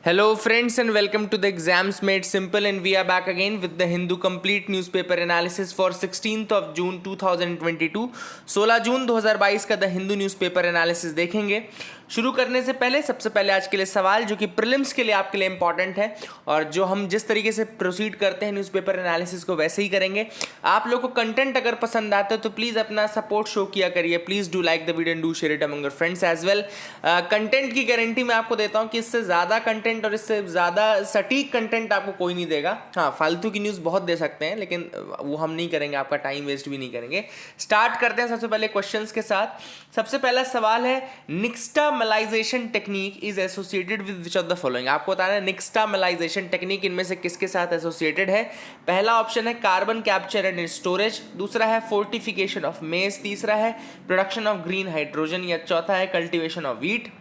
Hello, friends, and welcome to the Exams Made Simple. And we are back again with the Hindu Complete Newspaper Analysis for 16th of June 2022. 16 जून 2022 का the Hindu newspaper analysis देखेंगे। शुरू करने से पहले सबसे पहले आज के लिए सवाल जो कि प्रीलिम्स के लिए आपके लिए इंपॉर्टेंट है और जो हम जिस तरीके से प्रोसीड करते हैं न्यूज़पेपर एनालिसिस को वैसे ही करेंगे। आप लोग को कंटेंट अगर पसंद आता है तो प्लीज़ अपना सपोर्ट शो किया करिए। Please do like the video and do share it among your friends as well. Content की गारंटी मैं आपको देता हूँ कि इससे ज़्यादा कंटेंट और इससे ज़्यादा सटीक कंटेंट आपको कोई नहीं देगा। हाँ, फालतू की न्यूज़ बहुत दे सकते हैं लेकिन वो हम नहीं करेंगे, आपका टाइम वेस्ट भी नहीं करेंगे। स्टार्ट करते हैं सबसे पहले क्वेश्चंस के साथ। सबसे पहला सवाल है, nixtamalization technique is associated with which of the following. आपको बताना है निक्स्टामलाइजेशन टेक्निक इनमें से किसके साथ एसोसिएटेड है। पहला ऑप्शन है कार्बन कैप्चर एंड स्टोरेज, दूसरा है फोर्टिफिकेशन ऑफ मेज, तीसरा है प्रोडक्शन ऑफ ग्रीन हाइड्रोजन या चौथा है कल्टीवेशन ऑफ व्हीट।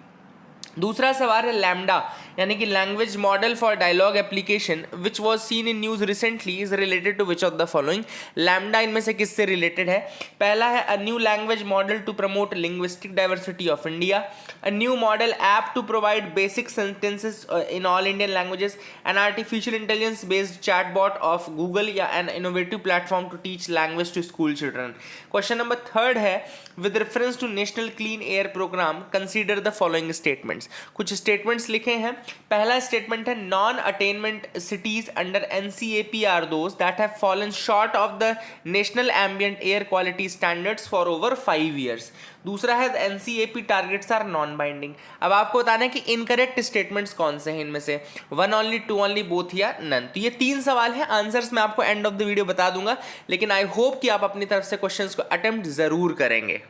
दूसरा सवाल है लैम्डा यानी कि language model for dialog application which was seen in news recently is related to which of the following. LaMDA इनमें से किससे रिलेटेड है। पहला है a new language model to promote linguistic diversity of India, a new model app to provide basic sentences in all Indian languages, an artificial intelligence based chatbot of Google या an innovative platform to teach language to school children. Question number third है, with reference to national clean air program consider the following statements. कुछ statements लिखे हैं। पहला statement है, non attainment cities under NCAP are those that have fallen short of the national ambient air quality standards for over 5 years। दूसरा है, NCAP targets are non binding. अब आपको बताना है कि इनकरेक्ट स्टेटमेंट्स कौन से हैं इनमें से, one only, two only, both या नन। तो ये 3 सवाल हैं। आंसर्स मैं आपको एंड ऑफ द वीडियो बता दूंगा, लेकिन आई होप कि आप अपनी तरफ से क्वेश्चंस को अटेम्प्ट जरूर करेंगे।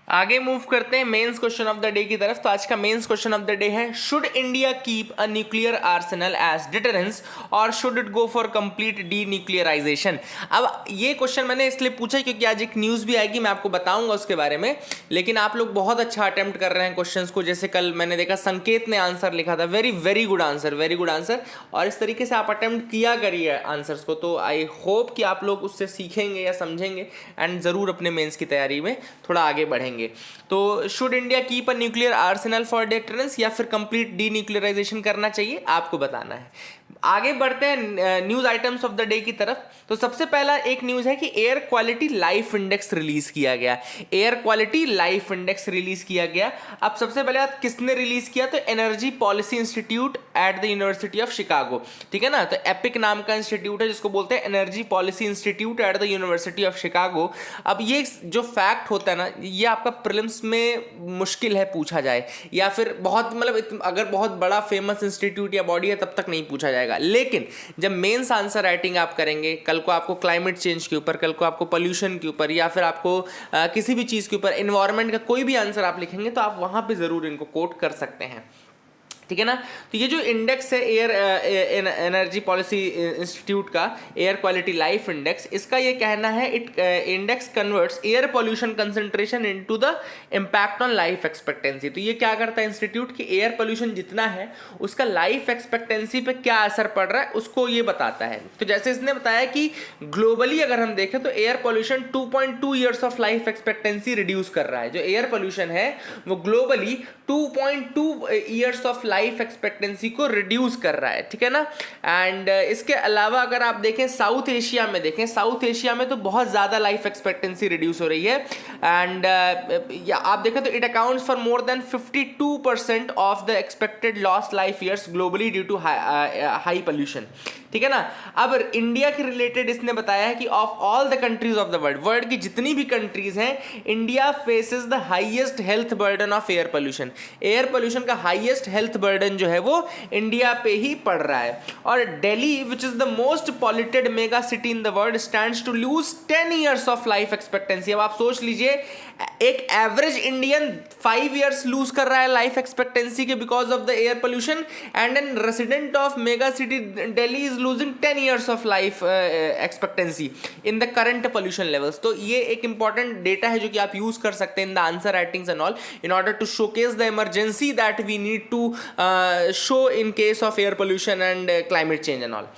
आगे मूव करते हैं mains question of the day की तरफ। तो आज का mains question of the day है, should India keep a nuclear arsenal as deterrence और should it go for complete denuclearization. अब ये क्वेश्चन मैंने इसलिए पूछा क्योंकि आज एक न्यूज़ भी आएगी, मैं आपको बताऊंगा उसके बारे में। लेकिन आप लोग बहुत अच्छा अटेम्प्ट कर रहे हैं क्वेश्चंस को। जैसे कल मैंने देखा संकेत ने आंसर लिखा था, very very good answer, very good answer. और इस तरीके से आप अटेम्प्ट किया करिए आंसर्स को, तो आई होप कि आप लोग उससे सीखेंगे या समझेंगे एंड ज़रूर अपने मेंस की तैयारी में थोड़ा आगे बढ़ेंगे। तो should India keep a nuclear Arsenal for deterrence या फिर कंप्लीट डी न्यूक्लियराइजेशन करना चाहिए, आपको बताना है। आगे बढ़ते हैं news items of the day की तरफ। तो सबसे पहला एक न्यूज है कि air quality life index release किया गया। Air quality life index release किया गया। अब सबसे पहले बात, किसने रिलीज किया, तो energy policy institute at the university of Chicago. ठीक है ना, तो एपिक नाम का इंस्टीट्यूट है जिसको बोलते हैं energy policy institute at the university of Chicago. अब ये जो फैक्ट होता है ना, ये आपका प्रीलिम्स में मुश्किल है पूछा जाए, या फिर बहुत मतलब अगर बहुत बड़ा फेमस इंस्टीट्यूट या बॉडी है तब तक नहीं पूछा जाएगा। लेकिन जब मेंस आंसर राइटिंग आप करेंगे, कल को आपको क्लाइमेट चेंज के ऊपर, कल को आपको पोल्यूशन के ऊपर, या फिर आपको किसी भी चीज़ के ऊपर, एनवायरनमेंट का कोई भी आंसर आप लिखेंगे तो आप वहां पे ज़रूर इनको कोट कर सकते हैं। ठीक है ना। तो ये जो इंडेक्स है एयर एनर्जी पॉलिसी इंस्टीट्यूट का, एयर क्वालिटी लाइफ इंडेक्स, इसका ये कहना है it index converts air pollution concentration into the impact on life expectancy. तो ये क्या करता है इंस्टीट्यूट कि एयर पोल्यूशन जितना है उसका लाइफ एक्सपेक्टेंसी पे क्या असर पड़ रहा है उसको ये बताता है। तो जैसे इसने बताया कि ग्लोबली अगर हम देखें तो air pollution 2.2 years of life expectancy reduce कर रहा है। जो एयर पोल्यूशन है वो globally 2.2 years of life expectancy को रिड्यूस कर रहा है। ठीक है ना। एंड इसके अलावा अगर आप देखें साउथ एशिया में, देखें साउथ एशिया में तो बहुत ज़्यादा लाइफ एक्सपेक्टेंसी रिड्यूस हो रही है। एंड आप देखें तो it accounts for more than 52% of the expected lost life years globally due to high pollution. ठीक है ना। अब इंडिया के रिलेटेड इसने बताया है कि of all the countries of the world, world की जितनी भी कंट्रीज हैं, India faces the highest health burden of air pollution. Air pollution का हाईएस्ट हेल्थ बर्डन जो है वो इंडिया पे ही पड़ रहा है। और Delhi which is the most polluted mega city in the world stands to lose 10 years of life expectancy. अब आप सोच लीजिए, एक एवरेज इंडियन 5 ईयर्स लूज कर रहा है लाइफ एक्सपेक्टेंसी के because of the air pollution, and an resident of mega city Delhi is losing 10 years of life expectancy in the current pollution levels। तो ये एक important data है जो कि आप यूज कर सकते हैं in the answer writings and all in order to showcase the emergency that we need to show in case of air pollution and climate change and all।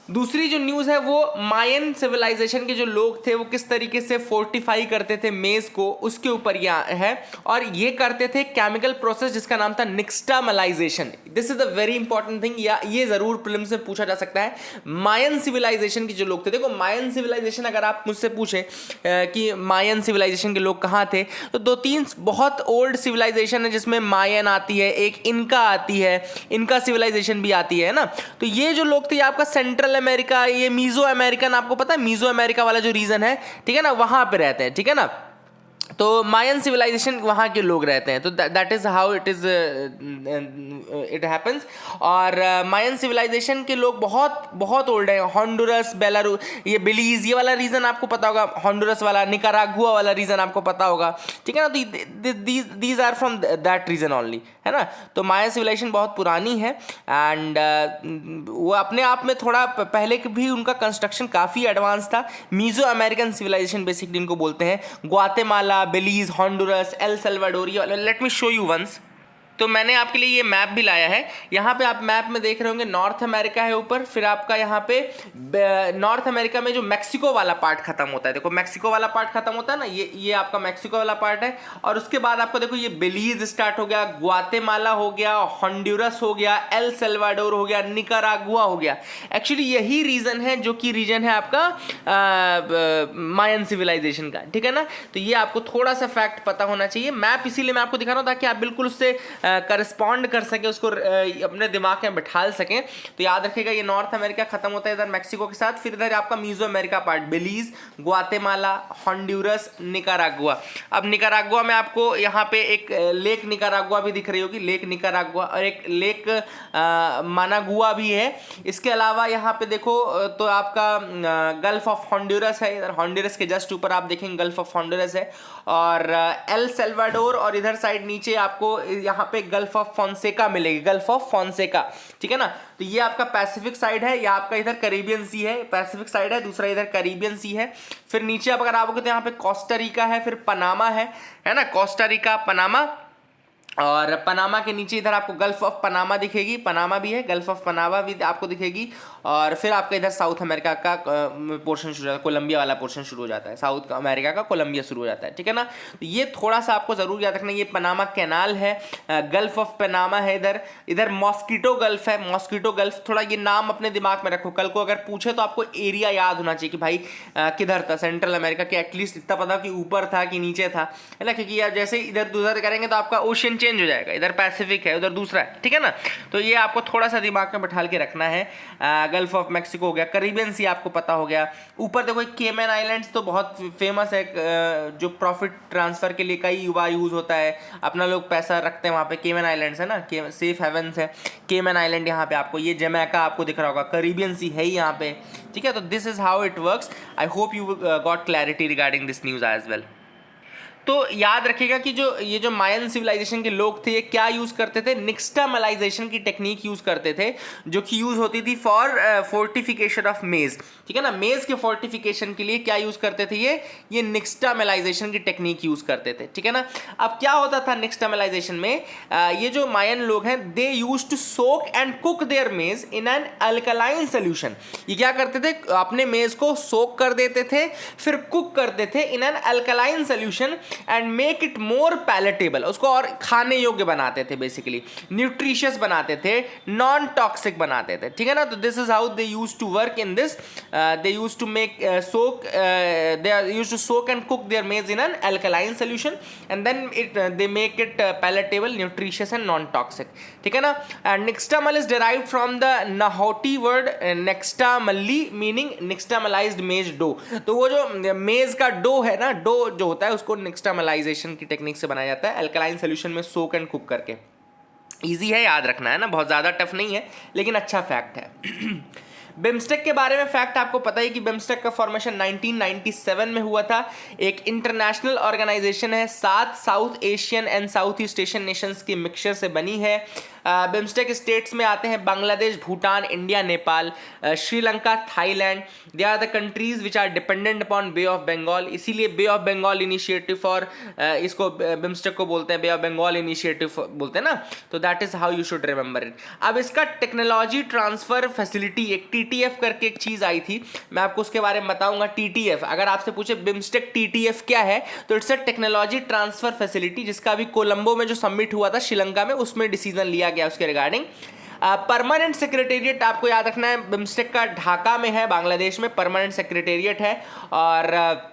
दूसरी जो न्यूज़ है वो मायन सिविलाइजेशन के जो लोग थे वो किस तरीके से फोर्टिफाई करते थे मेज को, उसके ऊपर यह है। और ये करते थे केमिकल प्रोसेस जिसका नाम था nixtamalization. This is a very important thing, या ये जरूर प्रीलिम्स में पूछा जा सकता है। मायन सिविलाइजेशन के जो लोग थे, देखो मायन सिविलाइजेशन अगर आप मुझसे पूछें कि मायन सिविलाइजेशन के लोग कहाँ थे, तो 2-3 बहुत ओल्ड सिविलाइजेशन है जिसमें मायन आती है, एक इनका आती है, इनका सिविलाइजेशन भी आती है ना। तो ये जो लोग थे ये आपका सेंट्रल अमेरिका, ये मीजो अमेरिकन, आपको पता है मीजो अमेरिका वाला जो रीजन है, ठीक है ना, वहां पे रहते हैं, ठीक है ना। तो मायन सिविलाइजेशन वहाँ के लोग रहते हैं, तो that is how it is it happens. और मायन सिविलाइजेशन के लोग बहुत बहुत ओल्ड है। हॉन्डुरस, बेलारू, ये बिलीज, ये वाला रीजन आपको पता होगा, हॉन्डुरस वाला, निकारागुआ वाला रीजन आपको पता होगा, ठीक है ना। तो these are from that region only, है ना। तो मायन सिविलाइजेशन बहुत पुरानी है एंड वो अपने आप में थोड़ा पहले भी उनका कंस्ट्रक्शन काफ़ी एडवांस था। मीजो अमेरिकन सिविलाइजेशन बेसिकली इनको बोलते हैं। Guatemala, Belize, Honduras, El Salvador, let me show you once. तो मैंने आपके लिए ये मैप भी लाया है। यहाँ पे आप मैप में देख रहे होंगे नॉर्थ अमेरिका है ऊपर, फिर आपका यहाँ पे नॉर्थ अमेरिका में जो मैक्सिको वाला पार्ट खत्म होता है, देखो मैक्सिको वाला पार्ट खत्म होता है ना, ये आपका मैक्सिको वाला पार्ट है। और उसके बाद आपको देखो ये बेलीज स्टार्ट हो गया, ग्वाटेमाला हो गया, हॉन्डुरस हो गया, एल सल्वाडोर हो गया, निकारागुआ हो गया। एक्चुअली यही रीजन है जो कि रीजन है आपका मायन सिविलाइजेशन का, ठीक है ना। तो ये आपको थोड़ा सा फैक्ट पता होना चाहिए। मैप इसीलिए मैं आपको दिखा रहा हूँ ताकि आप बिल्कुल उससे करस्पॉन्ड कर सके, उसको अपने दिमाग में बैठा सकें। तो याद रखिएगा ये नॉर्थ अमेरिका खत्म होता है इधर मैक्सिको के साथ, फिर इधर आपका Mesoamerica part, Belize, Guatemala, Honduras, Nicaragua. अब निकारागुआ में आपको यहाँ पे एक लेक निकारागुआ भी दिख रही होगी, लेक निकारागुआ, और एक लेक मानागुआ भी है। इसके अलावा यहाँ पे देखो तो आपका गल्फ ऑफ हॉन्डुरस है, इधर हॉन्डुरस के जस्ट ऊपर आप देखेंगे गल्फ ऑफ हॉन्डुरस है, और एल सल्वाडोर, और इधर साइड नीचे आपको यहाँ पे गल्फ ऑफ फोंसेका मिलेगी, गल्फ ऑफ फोंसेका, ठीक है ना। तो ये आपका पैसिफिक साइड है, या आपका इधर कैरिबियन सी है, पैसिफिक साइड है, दूसरा इधर कैरिबियन सी है। फिर नीचे आप अगर आओगे तो यहाँ पे कोस्टा रिका है, फिर पनामा है ना, कोस्टा रिका, पनामा, और पनामा के नीचे इधर आपको गल्फ ऑफ पनामा दिखेगी, पनामा भी है, गल्फ ऑफ पनामा भी आपको दिखेगी। और फिर आपका इधर साउथ अमेरिका का पोर्शन शुरू हो जाता है, कोलंबिया वाला पोर्शन शुरू हो जाता है, साउथ अमेरिका का कोलंबिया शुरू हो जाता है, ठीक है ना। तो ये थोड़ा सा आपको जरूर याद रखना, ये पनामा कैनाल है, गल्फ ऑफ पनामा है इधर। इधर मॉस्किटो गल्फ है, मॉस्किटो गल्फ, थोड़ा ये नाम अपने दिमाग में रखो, कल को अगर पूछे तो आपको एरिया याद होना चाहिए कि भाई किधर था सेंट्रल अमेरिका के, एटलीस्ट इतना पता कि ऊपर था कि नीचे था, है ना। क्योंकि यार जैसे इधर उधर करेंगे तो आपका ओशन चेंज हो जाएगा, इधर पैसिफिक है उधर दूसरा है, ठीक है ना। तो ये आपको थोड़ा सा दिमाग में बैठा के रखना है। गल्फ ऑफ मैक्सिको हो गया, कैरिबियन सी आपको पता हो गया। ऊपर देखो केमन आइलैंड्स तो बहुत फेमस है, जो प्रॉफिट ट्रांसफर के लिए कई बार यूज होता है, अपना लोग पैसा रखते हैं वहाँ पे। केमन आइलैंड्स है ना, सेफ हेवन्स है केमन आइलैंड, यहाँ पे आपको ये जमैका आपको दिख रहा होगा, कैरिबियन सी है यहाँ पे, ठीक है। तो this is how it works. I hope you got clarity regarding this news as well. तो याद रखिएगा कि जो ये जो मायन सिविलाइजेशन के लोग थे ये क्या यूज करते थे, निक्स्टामलाइजेशन की टेक्निक यूज करते थे, जो कि यूज होती थी फॉर फोर्टिफिकेशन ऑफ मेज, ठीक है ना। मेज के फोर्टिफिकेशन के लिए क्या यूज करते थे, ये निक्स्टामलाइजेशन की टेक्निक यूज करते थे, ठीक है ना। अब क्या होता था निक्स्टामलाइजेशन में, ये जो मायन लोग हैं they used to soak and cook their maize in an alkaline solution. ये क्या करते थे, अपने मेज को सोक कर देते थे, फिर कुक करते थे इन an alkaline solution and make it more palatable, उसको और खाने योग्य बनाते थे, बेसिकली न्यूट्रिशियस बनाते थे, नॉन टॉक्सिक बनाते थे, ठीक है ना। तो this is how they used to work in this, they used to make soak, they are used to soak and cook their maize in an alkaline solution and then it they make it palatable, nutritious and non toxic, ठीक है ना। And nixtamal is derived from the Nahuatl word nextamalli meaning nixtamalized maize dough. तो वो जो मेज का dough है ना, डो जो होता है उसको निक्स्टामलाइजेशन की टेक्निक से बनाया जाता है, अल्कलाइन सॉल्यूशन में सोक एंड कुक करके। इजी है, याद रखना है ना, बहुत ज़्यादा टफ नहीं है, लेकिन अच्छा फैक्ट है। बिम्स्टेक के बारे में फैक्ट आपको पता है कि बिम्स्टेक का फॉर्मेशन 1997 में हुआ था। एक इंटरनेशनल ऑर्गेनाइजेशन है, 7 South Asian and South East Asian nations की मिक्सचर से बनी है। बिम्स्टेक स्टेट्स में आते हैं Bangladesh, Bhutan, India, Nepal, Sri Lanka, Thailand. They are the countries which are dependent upon Bay of Bengal, इसीलिए Bay of Bengal initiative for इसको बिम्स्टेक को बोलते हैं, बे ऑफ बंगाल इनिशिएटिव बोलते हैं ना, तो that is how you should remember it. अब इसका टेक्नोलॉजी ट्रांसफर फैसिलिटी, एक टीटीएफ करके एक चीज आई थी, मैं आपको उसके बारे में बताऊंगा। टीटीएफ, अगर आपसे पूछे बिम्स्टेक टीटीएफ क्या है, तो it's a technology transfer facility, जिसका अभी कोलंबो में जो समिट हुआ था श्रीलंका में, उसमें डिसीजन लिया गया उसके रिगार्डिंग। परमानेंट सेक्रेटेरिएट आपको याद रखना है, बिम्स्टेक का ढाका में है, बांग्लादेश में परमानेंट सेक्रेटेरिएट है। और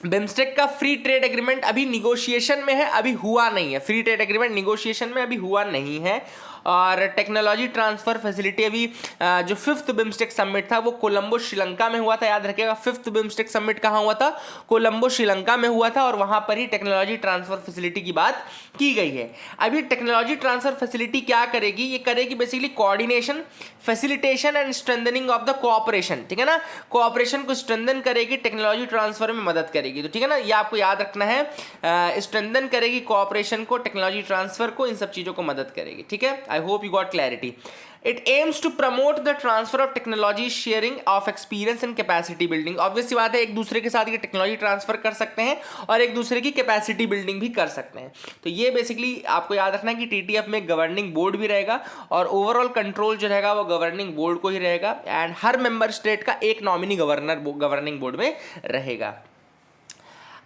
बिम्स्टेक का फ्री ट्रेड एग्रीमेंट अभी निगोशिएशन में है, अभी हुआ नहीं है, फ्री ट्रेड एग्रीमेंट निगोशिएशन में अभी हुआ नहीं है। और टेक्नोलॉजी ट्रांसफर फैसिलिटी अभी जो 5th बिम्स्टेक समिट था वो कोलंबो श्रीलंका में हुआ था, याद रखिएगा। 5th बिम्स्टेक समिट कहाँ हुआ था? कोलंबो श्रीलंका में हुआ था, और वहां पर ही टेक्नोलॉजी ट्रांसफर फैसिलिटी की बात की गई है। अभी टेक्नोलॉजी ट्रांसफर फैसिलिटी क्या करेगी? ये करेगी basically coordination, facilitation and strengthening of the cooperation, ठीक है ना, कोऑपरेशन को स्ट्रेंथन करेगी, टेक्नोलॉजी ट्रांसफर में मदद करेगी, तो ठीक है ना, ये आपको याद रखना है। स्ट्रेंथन करेगी कोऑपरेशन को, टेक्नोलॉजी ट्रांसफर को, इन सब चीजों को मदद करेगी, ठीक है। I hope you got clarity. It aims to promote the transfer of technology sharing of experience and capacity building. Obvious सी बात है, एक दूसरे के साथ ये टेक्नोलॉजी ट्रांसफर कर सकते हैं और एक दूसरे की कैपेसिटी बिल्डिंग भी कर सकते हैं। तो ये बेसिकली आपको याद रखना है कि टीटीएफ में गवर्निंग बोर्ड भी रहेगा और ओवरऑल कंट्रोल जो रहेगा वो गवर्निंग बोर्ड को ही रहेगा, एंड हर मेंबर स्टेट का एक नॉमिनी गवर्नर गवर्निंग बोर्ड में रहेगा।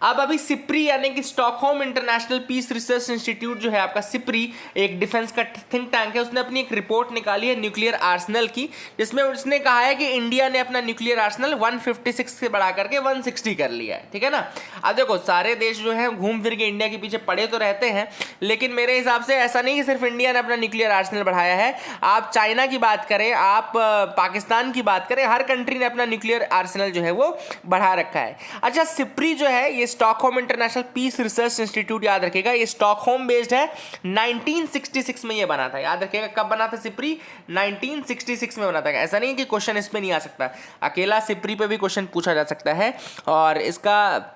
अब अभी सिप्री यानी कि Stockholm International Peace Research Institute जो है आपका, सिप्री एक डिफेंस का थिंक टैंक है, उसने अपनी एक रिपोर्ट निकाली है न्यूक्लियर आर्सेनल की, जिसमें उसने कहा है कि इंडिया ने अपना न्यूक्लियर आर्सेनल 156 से बढ़ा करके 160 कर लिया है, ठीक है ना। अब देखो सारे देश जो है घूम फिर के इंडिया के पीछे पड़े तो रहते हैं, लेकिन मेरे हिसाब से ऐसा नहीं कि सिर्फ इंडिया ने अपना न्यूक्लियर आर्सेनल बढ़ाया है। आप चाइना की बात करें, आप पाकिस्तान की बात करें, हर कंट्री ने अपना न्यूक्लियर आर्सेनल जो है वो बढ़ा रखा है। अच्छा, सिप्री जो है ये Stockholm International Peace Research Institute, याद रखिएगा ये स्टॉकहोम बेस्ड है, 1966 में ये बना था, याद रखिएगा कब बना था सिप्री? 1966 में बना था। ऐसा नहीं कि क्वेश्चन इसमें नहीं आ सकता, अकेला सिप्री पे भी क्वेश्चन पूछा जा सकता है। और इसका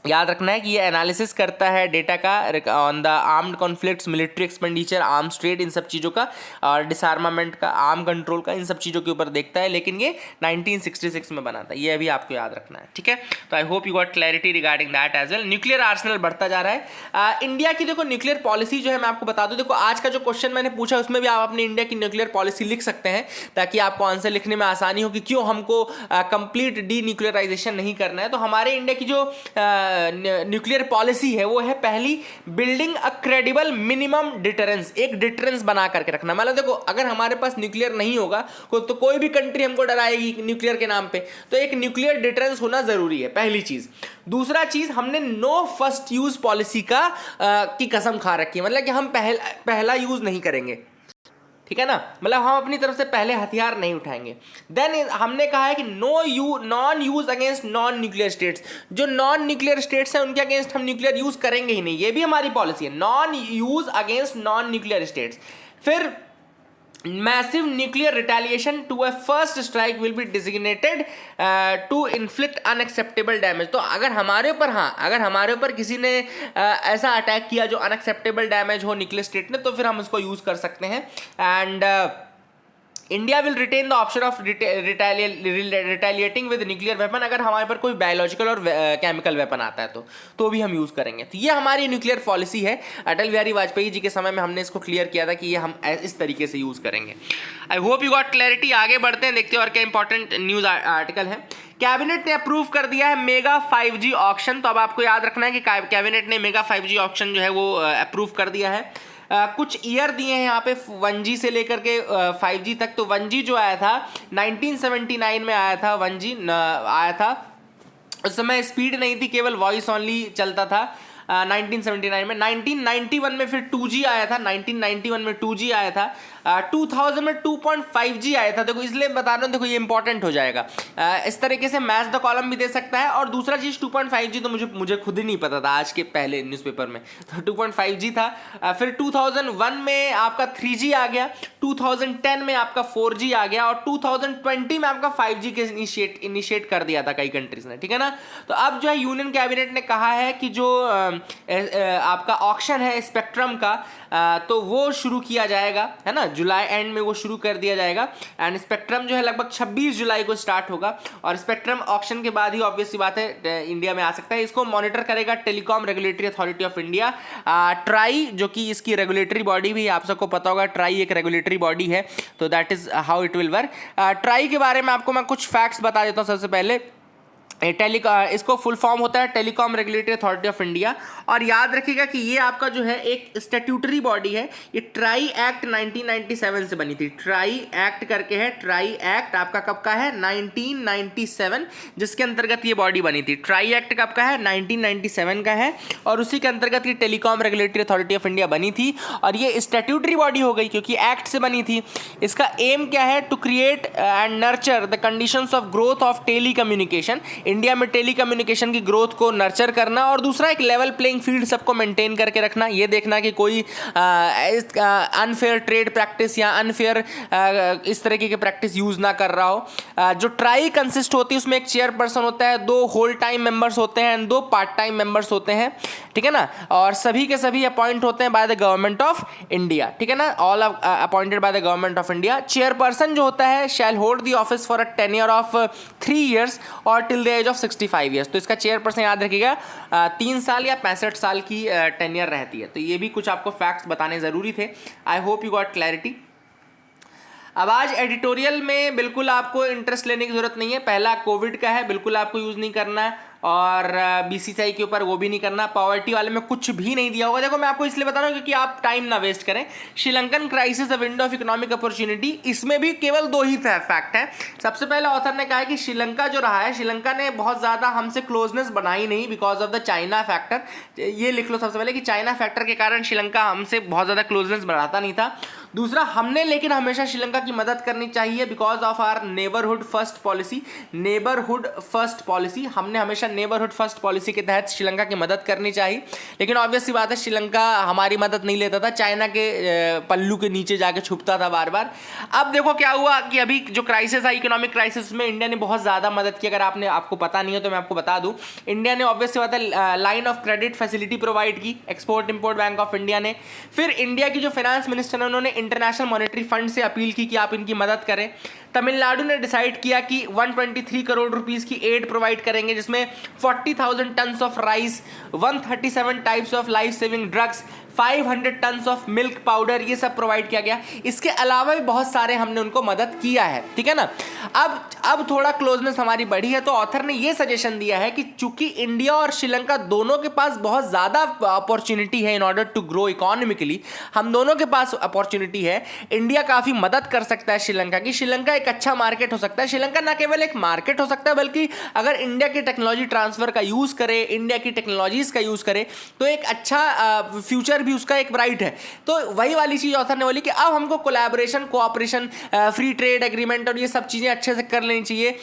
याद रखना है कि ये एनालिसिस करता है डेटा का on the armed conflicts, military expenditure, arms trade, इन सब चीज़ों का, और डिसआर्मामेंट का, आर्म कंट्रोल का, इन सब चीज़ों के ऊपर देखता है। लेकिन ये 1966 में बना था, ये अभी आपको याद रखना है, ठीक है। तो I hope you got clarity regarding that as well. Nuclear arsenal बढ़ता जा रहा है। इंडिया की देखो न्यूक्लियर पॉलिसी जो है, मैं आपको बता दूँ, देखो आज का जो क्वेश्चन मैंने पूछा उसमें भी आप अपनी इंडिया की न्यूक्लियर पॉलिसी लिख सकते हैं, ताकि आपको आंसर लिखने में आसानी हो कि क्यों हमको कंप्लीट डी न्यूक्लियराइजेशन नहीं करना है। तो हमारे इंडिया की जो न्यूक्लियर पॉलिसी है वो है, पहली, building a credible minimum deterrence, एक डिटरेंस बना करके रखना। मतलब देखो अगर हमारे पास न्यूक्लियर नहीं होगा तो कोई भी कंट्री हमको डराएगी न्यूक्लियर के नाम पे, तो एक न्यूक्लियर डिटरेंस होना जरूरी है, पहली चीज। दूसरा चीज, हमने नो फर्स्ट यूज पॉलिसी की कसम खा रखी है, मतलब कि हम पहला यूज नहीं करेंगे, ठीक है ना, मतलब हम अपनी तरफ से पहले हथियार नहीं उठाएंगे। देन हमने कहा है कि non use against non nuclear states, जो नॉन न्यूक्लियर स्टेट्स हैं उनके अगेंस्ट हम न्यूक्लियर यूज करेंगे ही नहीं, ये भी हमारी पॉलिसी है, non use against non nuclear states. फिर massive nuclear retaliation to a first strike will be designated to inflict unacceptable damage। तो अगर हमारे ऊपर, हाँ, अगर हमारे ऊपर किसी ने ऐसा अटैक किया जो अनएक्सेप्टेबल डैमेज हो न्यूक्लियर स्टेट ने, तो फिर हम उसको यूज कर सकते हैं। And India will retain the option of retaliating with nuclear weapon, अगर हमारे पर कोई बायोलॉजिकल और केमिकल वेपन आता है तो भी हम यूज़ करेंगे। तो ये हमारी न्यूक्लियर पॉलिसी है। अटल बिहारी वाजपेयी जी के समय में हमने इसको क्लियर किया था कि ये हम इस तरीके से यूज़ करेंगे। आई होप यू गॉट क्लैरिटी। आगे बढ़ते हैं, देखते हैं और क्या इंपॉर्टेंट न्यूज़ आर्टिकल है। कैबिनेट ने अप्रूव कर दिया है मेगा 5G ऑक्शन। तो अब आपको याद रखना है कि कैबिनेट ने मेगा 5G ऑक्शन जो है वो अप्रूव कर दिया है। कुछ ईयर दिए हैं यहाँ पे 1G से लेकर के 5G तक। तो 1G जो आया था 1979 में आया था, 1G आया था। उस समय स्पीड नहीं थी, केवल वॉइस ओनली चलता था 1979 में। 1991 में फिर 2G आया था, 1991 में 2G आया था। 2000 में 2.5G आया था। देखो इसलिए बता रहा हूँ, देखो ये इंपॉर्टेंट हो जाएगा। इस तरीके से मैच द कॉलम भी दे सकता है। और दूसरा चीज़ 2.5G तो मुझे खुद ही नहीं पता था आज के पहले न्यूज़पेपर में, तो 2.5G था। फिर 2001 में आपका 3G आ गया, 2010 में आपका 4G आ गया, और 2020 में आपका 5G के इनिशिएट कर दिया था कई कंट्रीज ने, ठीक है ना। तो अब जो है यूनियन कैबिनेट ने कहा है कि जो आपका ऑक्शन है स्पेक्ट्रम का, तो वो शुरू किया जाएगा, है ना, जुलाई एंड में वो शुरू कर दिया जाएगा। एंड स्पेक्ट्रम जो है लगभग 26 जुलाई को स्टार्ट होगा और स्पेक्ट्रम ऑक्शन के बाद ही ऑब्वियस सी बात है इंडिया में आ सकता है। इसको मॉनिटर करेगा telecom regulatory authority of India, try, जो कि इसकी रेगुलेटरी बॉडी भी आप सबको पता होगा, ट्राई एक रेगुलेटरी बॉडी है, तो that is how it will work. Try के बारे में आपको मैं कुछ फैक्ट्स बता देता हूँ। सबसे पहले इसको फुल फॉर्म होता है telecom regulatory authority of India, और याद रखिएगा कि ये आपका जो है एक स्टैट्यूटरी बॉडी है। ये ट्राई एक्ट 1997 से बनी थी, ट्राई एक्ट करके है, ट्राई एक्ट आपका कब का है, 1997, जिसके अंतर्गत ये बॉडी बनी थी। ट्राई एक्ट कब का है, 1997 का है, और उसी के अंतर्गत ये telecom regulatory authority of India बनी थी, और ये स्टैट्यूटरी बॉडी हो गई क्योंकि एक्ट से बनी थी। इसका एम क्या है, to create and nurture the conditions of growth of telecommunication. India में टेली कम्युनिकेशन की ग्रोथ को नर्चर करना, और दूसरा एक लेवल प्लेइंग फील्ड सबको मेंटेन करके रखना, ये देखना कि कोई अनफेयर ट्रेड प्रैक्टिस या अनफेयर इस तरीके के प्रैक्टिस यूज ना कर रहा हो। जो ट्राई कंसिस्ट होती है उसमें एक चेयरपर्सन होता है, 2 होल टाइम मेंबर्स होते हैं, 2 पार्ट टाइम मेंबर्स होते हैं, ठीक है ना, और सभी के सभी अपॉइंट होते हैं by the government of India, ठीक है ना, all appointed by the government of India. Chairperson जो होता है shall hold the office for a tenure of 3 years और till the age of 65 years। तो इसका चेयरपर्सन याद रखिएगा 3 साल या 65 साल की टेन्योर रहती है। तो ये भी कुछ आपको फैक्ट्स बताने ज़रूरी थे। आई होप यू गॉट क्लैरिटी। अब आज एडिटोरियल में बिल्कुल आपको इंटरेस्ट लेने की जरूरत नहीं है। पहला कोविड का है, बिल्कुल आपको यूज़ नहीं करना है, और बीसीसीआई के ऊपर वो भी नहीं करना। पॉवर्टी वाले में कुछ भी नहीं दिया होगा। देखो मैं आपको इसलिए बता रहा हूँ क्योंकि आप टाइम ना वेस्ट करें। Sri Lankan crisis, a window of economic opportunity, इसमें भी केवल 2 ही फैक्ट है। सबसे पहले ऑथर ने कहा है कि श्रीलंका जो रहा है, श्रीलंका ने बहुत ज़्यादा हमसे क्लोजनेस बनाई नहीं because of the China factor. ये लिख लो सबसे पहले कि चाइना फैक्टर के कारण श्रीलंका हमसे बहुत ज़्यादा क्लोजनेस बनाता नहीं था। दूसरा, हमने लेकिन हमेशा श्रीलंका की मदद करनी चाहिए because of our neighbourhood first policy. Neighbourhood first policy, हमने हमेशा नेबरहुड फर्स्ट पॉलिसी के तहत श्रीलंका की मदद करनी चाहिए। लेकिन ऑब्वियस सी बात है श्रीलंका हमारी मदद नहीं लेता था, चाइना के पल्लू के नीचे जाके छुपता था बार बार। अब देखो क्या हुआ कि अभी जो क्राइसिस है, इकोनॉमिक क्राइसिस में इंडिया ने बहुत ज़्यादा मदद की। अगर आपको पता नहीं है तो मैं आपको बता दूं, इंडिया ने ऑब्वियस सी बात है line of credit facility provide की export import bank of India ने। फिर इंडिया की जो फाइनेंस मिनिस्टर है उन्होंने इंटरनेशनल मॉनेटरी फंड से अपील की कि आप इनकी मदद करें। तमिलनाडु ने डिसाइड किया कि 123 करोड़ रुपीस की एड प्रोवाइड करेंगे, जिसमें 40,000 tons of rice, 137 types of life saving drugs, 500 tons of milk powder, ये सब प्रोवाइड किया गया। इसके अलावा भी बहुत सारे हमने उनको मदद किया है, ठीक है ना। अब थोड़ा क्लोजनेस हमारी बढ़ी है, तो ऑथर ने ये सजेशन दिया है कि चूंकि इंडिया और श्रीलंका दोनों के पास बहुत ज़्यादा अपॉर्चुनिटी है in order to grow economically, हम दोनों के पास अपॉर्चुनिटी है, इंडिया काफ़ी मदद कर सकता है श्रीलंका की। श्रीलंका एक अच्छा मार्केट हो सकता है। श्रीलंका ना केवल एक मार्केट हो सकता है बल्कि अगर इंडिया की टेक्नोलॉजी ट्रांसफर का यूज़ करे, इंडिया की टेक्नोलॉजीज़ का यूज़ करे, तो एक अच्छा फ्यूचर भी उसका एक ब्राइट है। तो वही वाली चीज़ ऑथर ने बोली कि अब हमको collaboration, cooperation, free trade agreement और ये सब चीज़ें अच्छे से कर लेनी चाहिए।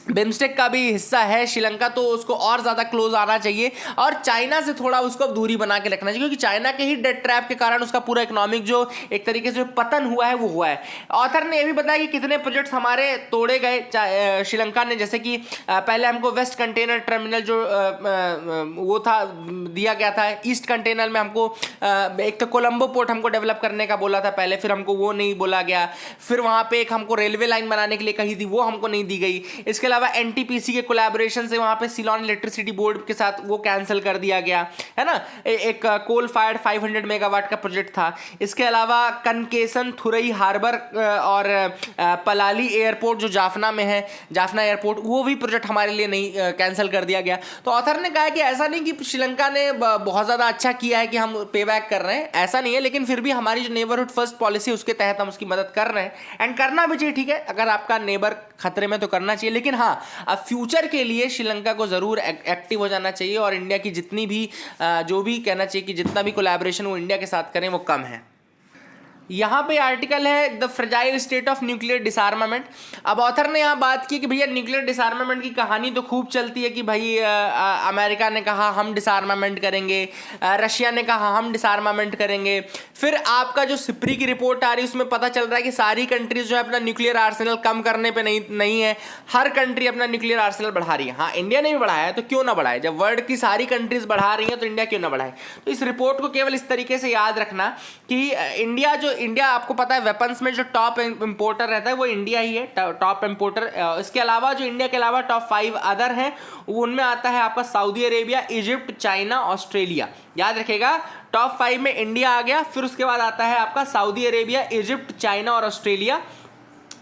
बिम्स्टेक का भी हिस्सा है श्रीलंका, तो उसको और ज़्यादा क्लोज आना चाहिए और चाइना से थोड़ा उसको दूरी बना के रखना चाहिए, क्योंकि चाइना के ही डेट ट्रैप के कारण उसका पूरा इकोनॉमिक जो एक तरीके से पतन हुआ है वो हुआ है। ऑथर ने ये भी बताया कि कितने प्रोजेक्ट्स हमारे तोड़े गए श्रीलंका ने, जैसे कि पहले हमको वेस्ट कंटेनर टर्मिनल जो वो था दिया गया था, ईस्ट कंटेनर में हमको एक तो कोलंबो पोर्ट हमको डेवलप करने का बोला था पहले, फिर हमको वो नहीं बोला गया। फिर वहाँ पर एक हमको रेलवे लाइन बनाने के लिए कही थी, वो हमको नहीं दी गई। इसके अलावा एनटीपीसी के कोलैबोरेशन से वहां पे सिलोन इलेक्ट्रिसिटी बोर्ड के साथ वो कैंसिल कर दिया गया है ना। एक कोल फायर्ड 500 मेगावाट का प्रोजेक्ट था। इसके अलावा कनकेसन, थुरई हार्बर और पलाली एयरपोर्ट जो जाफना में है, जाफना एयरपोर्ट, वो भी प्रोजेक्ट हमारे लिए नहीं कैंसिल कर दिया गया। तो ऑथर ने कहा कि ऐसा नहीं कि श्रीलंका ने बहुत ज़्यादा अच्छा किया है कि हम पे बैक कर रहे हैं, ऐसा नहीं है, लेकिन फिर भी हमारी जो नेबरहुड फर्स्ट पॉलिसी उसके तहत हम उसकी मदद कर रहे हैं एंड करना भी चाहिए। ठीक है, अगर आपका नेबर खतरे में तो करना चाहिए, लेकिन हाँ अब फ्यूचर के लिए श्रीलंका को ज़रूर एक्टिव हो जाना चाहिए और इंडिया की जितनी भी जो भी कहना चाहिए कि जितना भी कोलैबोरेशन वो इंडिया के साथ करें वो कम है। यहाँ पे आर्टिकल है the fragile state of nuclear डिसआर्मामेंट। अब ऑथर ने यहाँ बात की कि भैया न्यूक्लियर डिसआर्मामेंट की कहानी तो खूब चलती है कि भाई अमेरिका ने कहा हम डिसआर्मामेंट करेंगे, रशिया ने कहा हम डिसआर्मामेंट करेंगे। फिर आपका जो सिप्री की रिपोर्ट आ रही है उसमें पता चल रहा है कि सारी कंट्रीज जो है अपना न्यूक्लियर आर्सेनल कम करने पर नहीं है, हर कंट्री अपना न्यूक्लियर आर्सेनल बढ़ा रही है। हाँ, इंडिया ने भी बढ़ाया है तो क्यों ना बढ़ाए, जब वर्ल्ड की सारी कंट्रीज बढ़ा रही हैं तो इंडिया क्यों ना बढ़ाए। तो इस रिपोर्ट को केवल इस तरीके से याद रखना कि इंडिया आपको पता है वेपन्स में जो टॉप इंपोर्टर रहता है वो इंडिया ही है, टॉप इंपोर्टर। इसके अलावा जो इंडिया के अलावा टॉप 5 अदर हैं उनमें आता है आपका Saudi Arabia, Egypt, China, Australia. याद रखेगा टॉप 5 में इंडिया आ गया, फिर उसके बाद आता है आपका सऊदी अरेबिया, इजिप्ट, चाइना और ऑस्ट्रेलिया।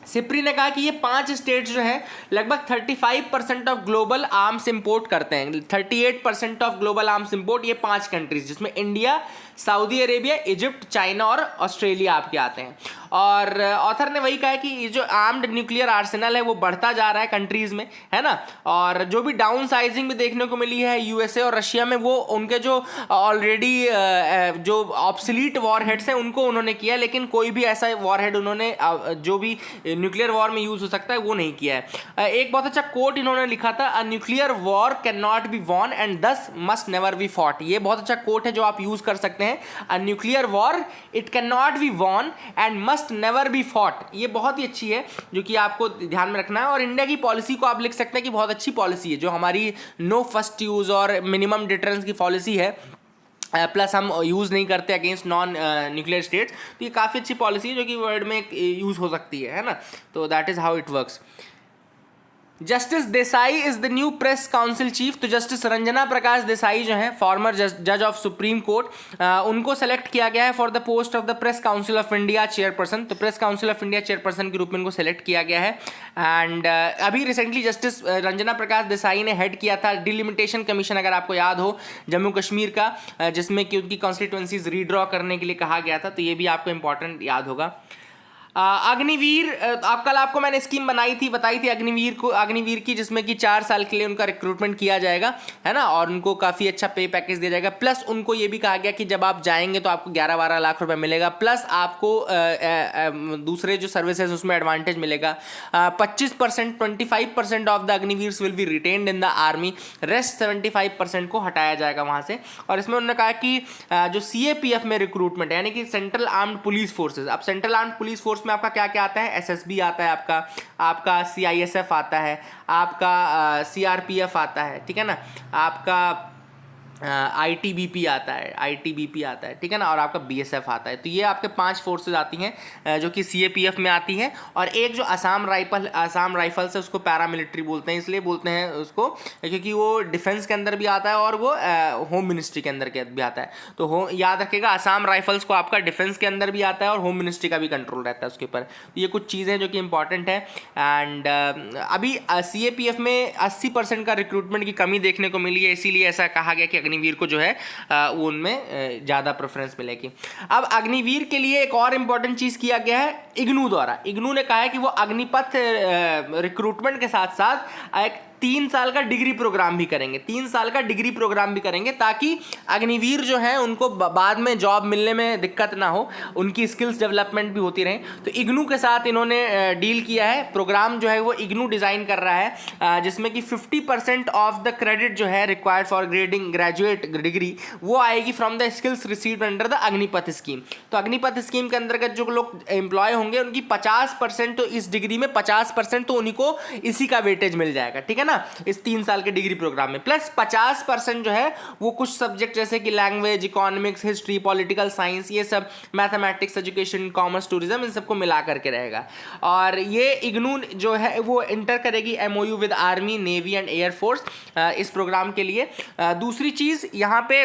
सिप्री ने कहा कि ये 5 स्टेट्स जो हैं लगभग 35% ऑफ ग्लोबल आर्म्स इंपोर्ट करते हैं, 38% ऑफ ग्लोबल आर्म्स इंपोर्ट ये 5 कंट्रीज जिसमें India, Saudi Arabia, Egypt, China और ऑस्ट्रेलिया आपके आते हैं। और ऑथर ने वही कहा है कि ये जो आर्म्ड न्यूक्लियर आर्सेनल है वो बढ़ता जा रहा है कंट्रीज में, है ना। और जो भी डाउन साइजिंग भी देखने को मिली है यूएसए और रशिया में, वो उनके जो ऑलरेडी जो ऑब्सलीट वॉरहेड्स हैं उनको उन्होंने किया, लेकिन कोई भी ऐसा वॉरहेड उन्होंने जो भी न्यूक्लियर वॉर में यूज हो सकता है वो नहीं किया है। एक बहुत अच्छा कोट इन्होंने लिखा था, a nuclear war can not be won and thus must never be fought. ये बहुत अच्छा कोट है जो आप यूज कर सकते हैं। A nuclear war it can not be won and must never be fought, ये बहुत ही अच्छी है जो कि आपको ध्यान में रखना है। और इंडिया की पॉलिसी को आप लिख सकते हैं कि बहुत अच्छी पॉलिसी है, जो हमारी नो फर्स्ट यूज और मिनिमम डिटरेंस की पॉलिसी है, प्लस हम यूज़ नहीं करते अगेंस्ट नॉन न्यूक्लियर स्टेट्स। तो ये काफ़ी अच्छी पॉलिसी है जो कि वर्ल्ड में यूज़ हो सकती है ना। तो that is how it works. Justice Desai is the new press council chief. तो जस्टिस रंजना प्रकाश देसाई जो हैं फॉर्मर जज ऑफ सुप्रीम कोर्ट, उनको सेलेक्ट किया गया है for the post of the press council of India chairperson. तो press council of India chairperson के रूप में इनको सेलेक्ट किया गया है। एंड अभी रिसेंटली जस्टिस रंजना प्रकाश देसाई ने हेड किया था डिलिमिटेशन कमीशन, अगर आपको याद हो, जम्मू कश्मीर का, जिसमें कि उनकी कॉन्स्टिट्यूंसीज रीड्रॉ करने के लिए कहा गया था। तो ये भी आपको इंपॉर्टेंट याद होगा। अग्निवीर, कल आपको मैंने स्कीम बताई थी अग्निवीर की, जिसमें कि 4 साल के लिए उनका रिक्रूटमेंट किया जाएगा, है ना। और उनको काफ़ी अच्छा पे पैकेज दिया जाएगा। प्लस उनको ये भी कहा गया कि जब आप जाएंगे तो आपको 11-12 लाख रुपए मिलेगा, प्लस आपको दूसरे जो सर्विसेज उसमें एडवांटेज मिलेगा। 25% 25% of the Agniveers will be retained in the army, rest 75% को हटाया जाएगा वहाँ से। और इसमें उन्होंने कहा कि जो CAPF में रिक्रूटमेंट है, यानी कि सेंट्रल आर्म्ड पुलिस फोर्सेज, अब सेंट्रल आर्म्ड पुलिस फोर्स में आपका क्या क्या आता है, SSB आता है, आपका CISF आता है, आपका CRPF आता है, ठीक है ना, आपका ITBP आता है, ठीक है ना, और आपका BSF आता है। तो ये आपके 5 फोर्सेज आती हैं जो कि CAPF में आती हैं। और एक जो आसाम राइफल्स है उसको पैरामिलिट्री बोलते हैं, इसलिए बोलते हैं उसको क्योंकि वो डिफेंस के अंदर भी आता है और वो होम मिनिस्ट्री के अंदर भी आता है। तो याद रखिएगा आसाम राइफल्स को आपका डिफेंस के अंदर भी आता है और होम मिनिस्ट्री का भी कंट्रोल रहता है उसके ऊपर। तो ये कुछ चीज़ें जो कि इंपॉर्टेंट है। एंड अभी CAPF में 80% का रिक्रूटमेंट की कमी देखने को मिली है, इसीलिए ऐसा कहा गया कि अग्निवीर को जो है वो उनमें ज़्यादा प्रेफरेंस मिलेगी। अब अग्निवीर के लिए एक और इम्पॉर्टेंट चीज़ किया गया है इग्नू द्वारा। इग्नू ने कहा है कि वो अग्निपथ रिक्रूटमेंट के साथ साथ एक 3 साल का डिग्री प्रोग्राम भी करेंगे, 3 साल का डिग्री प्रोग्राम भी करेंगे, ताकि अग्निवीर जो है उनको बाद में जॉब मिलने में दिक्कत ना हो, उनकी स्किल्स डेवलपमेंट भी होती रहे। तो इग्नू के साथ इन्होंने डील किया है। प्रोग्राम जो है वो इग्नू डिज़ाइन कर रहा है, जिसमें कि 50% ऑफ द क्रेडिट जो है रिक्वायर्ड फॉर ग्रेजुएट डिग्री वो आएगी from the skills received under the Agnipath scheme. तो अग्निपथ स्कीम के अंतर्गत जो लोग एम्प्लॉय होंगे उनकी 50% तो इस डिग्री में 50% तो उन्हीं को इसी का वेटेज मिल जाएगा, ठीक है ना, इस 3 साल के डिग्री प्रोग्राम में। प्लस 50% जो है वो कुछ सब्जेक्ट जैसे कि language, economics, history, political science, ये सब, मैथमेटिक्स, एजुकेशन, कॉमर्स, टूरिज्म, इन सबको मिला करके रहेगा। और ये इग्नू जो है वो इंटर करेगी MOU with army, navy and air force इस प्रोग्राम के लिए। दूसरी चीज़ यहाँ पे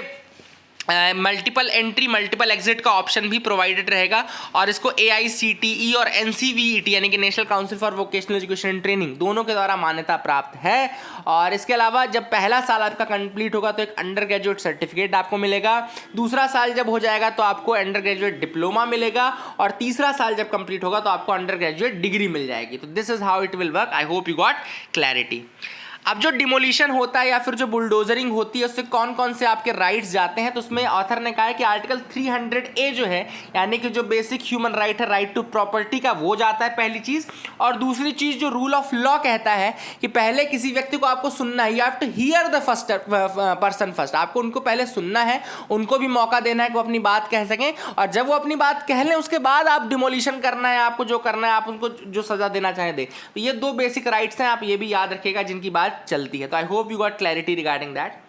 मल्टीपल एंट्री मल्टीपल एग्जिट का ऑप्शन भी प्रोवाइडेड रहेगा, और इसको AICTE और NCVET यानी कि national council for vocational education and training दोनों के द्वारा मान्यता प्राप्त है। और इसके अलावा जब पहला साल आपका कंप्लीट होगा तो एक अंडर ग्रेजुएट सर्टिफिकेट आपको मिलेगा, दूसरा साल जब हो जाएगा तो आपको अंडर ग्रेजुएट डिप्लोमा मिलेगा, और तीसरा साल जब कंप्लीट होगा तो आपको अंडर ग्रेजुएट डिग्री मिल जाएगी। तो this is how it will work. I hope you got clarity. अब जो डिमोलिशन होता है या फिर जो बुलडोजरिंग होती है उससे कौन कौन से आपके राइट्स जाते हैं, तो उसमें ऑथर ने कहा है कि आर्टिकल 300A जो है, यानी कि जो बेसिक ह्यूमन राइट है, राइट टू प्रॉपर्टी का, वो जाता है पहली चीज़। और दूसरी चीज़ जो रूल ऑफ लॉ कहता है कि पहले किसी व्यक्ति को आपको सुनना है, you have to hear the first person first, आपको उनको पहले सुनना है, उनको भी मौका देना है कि वो अपनी बात कह सकें, और जब वो अपनी बात कह लें उसके बाद आप डिमोलिशन करना है, आपको जो करना है, आप उनको जो सजा देना चाहें दे। तो ये दो बेसिक राइट्स हैं, आप ये भी याद रखिएगा जिनकी बात चलती है। तो I hope you got clarity regarding that.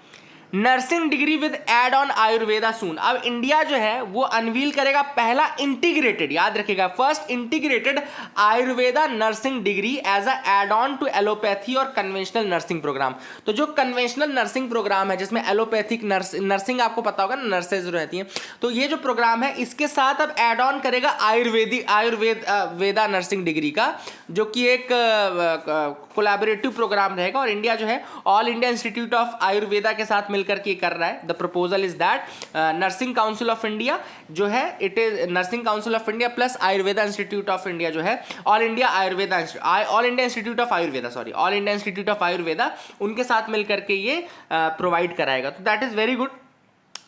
Nursing degree with add on Ayurveda soon, अब इंडिया जो है वो अनवील करेगा पहला इंटीग्रेटेड, याद रखिएगा, first integrated Ayurveda nursing degree as a add on to allopathy और कन्वेंशनल नर्सिंग प्रोग्राम। तो जो कन्वेंशनल नर्सिंग प्रोग्राम है जिसमें एलोपैथिक नर्सिंग आपको पता होगा ना, नर्सेज रहती हैं, तो ये जो प्रोग्राम है इसके साथ अब एड ऑन करेगा आयुर्वेदा नर्सिंग डिग्री का, जो कि एक कोलैबोरेटिव प्रोग्राम रहेगा। और इंडिया जो है all India institute of Ayurveda के साथ मिलकर के कर रहा है। The proposal is that nursing council of India जो है, it is nursing council of India plus Ayurveda institute of India जो है, all India institute of Ayurveda उनके साथ मिलकर के ये प्रोवाइड कराएगा। तो दैट इज वेरी गुड,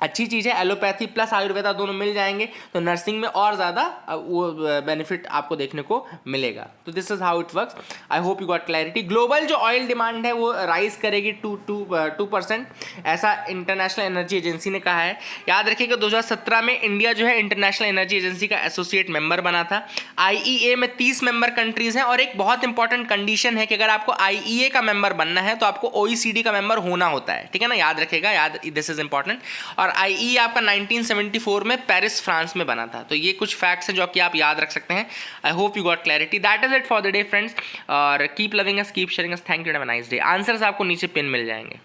अच्छी चीज़ है। एलोपैथी प्लस आयुर्वेदा दोनों मिल जाएंगे तो नर्सिंग में और ज़्यादा वो बेनिफिट आपको देखने को मिलेगा। तो this is how it works. I hope you got clarity. Global जो ऑयल डिमांड है वो राइज करेगी 2%, ऐसा इंटरनेशनल एनर्जी एजेंसी ने कहा है। याद रखिएगा 2017 में इंडिया जो है इंटरनेशनल एनर्जी एजेंसी का एसोसिएट मेंबर बना था। IEA में 30 मेंबर कंट्रीज़ हैं और एक बहुत इंपॉर्टेंट कंडीशन है कि अगर आपको IEA का मेंबर बनना है तो आपको OECD का मेंबर होना होता है, ठीक है ना, याद रखिएगा, दिस इज इंपॉर्टेंट। और IEA आपका 1974 में पेरिस फ्रांस में बना था। तो ये कुछ फैक्ट्स हैं जो कि आप याद रख सकते हैं। I hope you got clarity. That is it for the day friends, और keep loving us, keep sharing us. Thank you, have a nice day. Answers आपको नीचे पिन मिल जाएंगे।